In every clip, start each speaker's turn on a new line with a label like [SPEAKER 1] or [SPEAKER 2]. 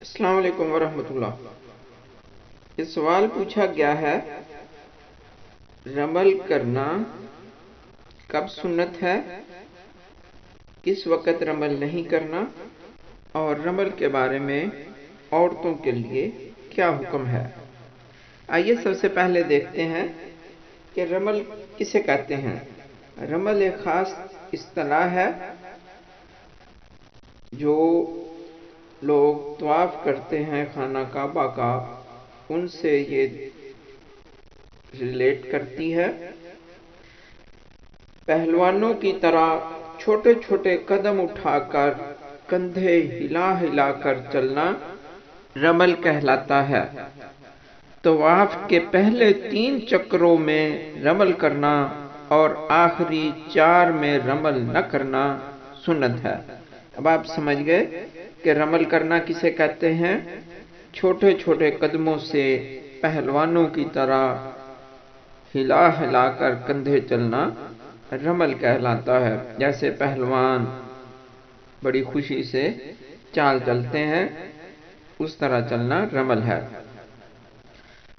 [SPEAKER 1] السلام علیکم ورحمۃ اللہ۔ یہ سوال پوچھا گیا ہے، رمل کرنا کب سنت ہے، کس وقت رمل نہیں کرنا، اور رمل کے بارے میں عورتوں کے لیے کیا حکم ہے۔ آئیے سب سے پہلے دیکھتے ہیں کہ رمل کسے کہتے ہیں۔ رمل ایک خاص اصطلاح ہے جو لوگ طواف کرتے ہیں خانہ کعبہ کا، ان سے یہ ریلیٹ کرتی ہے۔ پہلوانوں کی طرح چھوٹے چھوٹے قدم اٹھا کر کندھے ہلا ہلا کر چلنا رمل کہلاتا ہے۔ طواف کے پہلے 3 چکروں میں رمل کرنا اور آخری 4 میں رمل نہ کرنا سنت ہے۔ اب آپ سمجھ گئے کہ رمل کرنا کسے کہتے ہیں۔ چھوٹے چھوٹے قدموں سے پہلوانوں کی طرح ہلا ہلا کر کندھے چلنا رمل کہلاتا ہے۔ جیسے پہلوان بڑی خوشی سے چال چلتے ہیں، اس طرح چلنا رمل ہے۔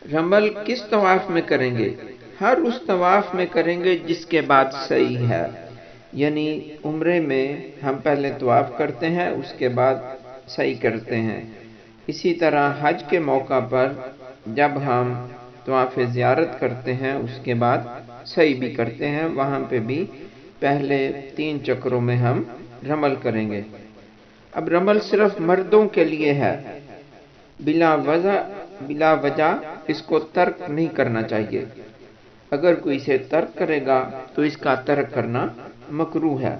[SPEAKER 1] رمل کس طواف میں کریں گے؟ ہر اس طواف میں کریں گے جس کے بعد سعی ہے، یعنی عمرے میں ہم پہلے طواف کرتے ہیں، اس کے بعد سعی کرتے ہیں۔ اسی طرح حج کے موقع پر جب ہم طواف زیارت کرتے ہیں اس کے بعد سعی بھی کرتے ہیں، وہاں پہ بھی پہلے 3 چکروں میں ہم رمل کریں گے۔ اب رمل صرف مردوں کے لیے ہے، بلا وجہ اس کو ترک نہیں کرنا چاہیے۔ اگر کوئی اسے ترک کرے گا تو اس کا ترک کرنا مکروہ ہے۔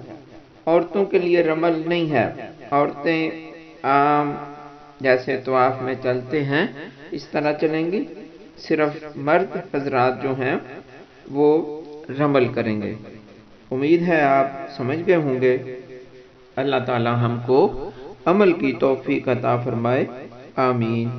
[SPEAKER 1] عورتوں کے لیے رمل نہیں ہے۔ عورتیں عام جیسے طواف میں چلتے ہیں اس طرح چلیں گی، صرف مرد حضرات جو ہیں وہ رمل کریں گے۔ امید ہے آپ سمجھ گئے ہوں گے۔ اللہ تعالی ہم کو عمل کی توفیق عطا فرمائے، آمین۔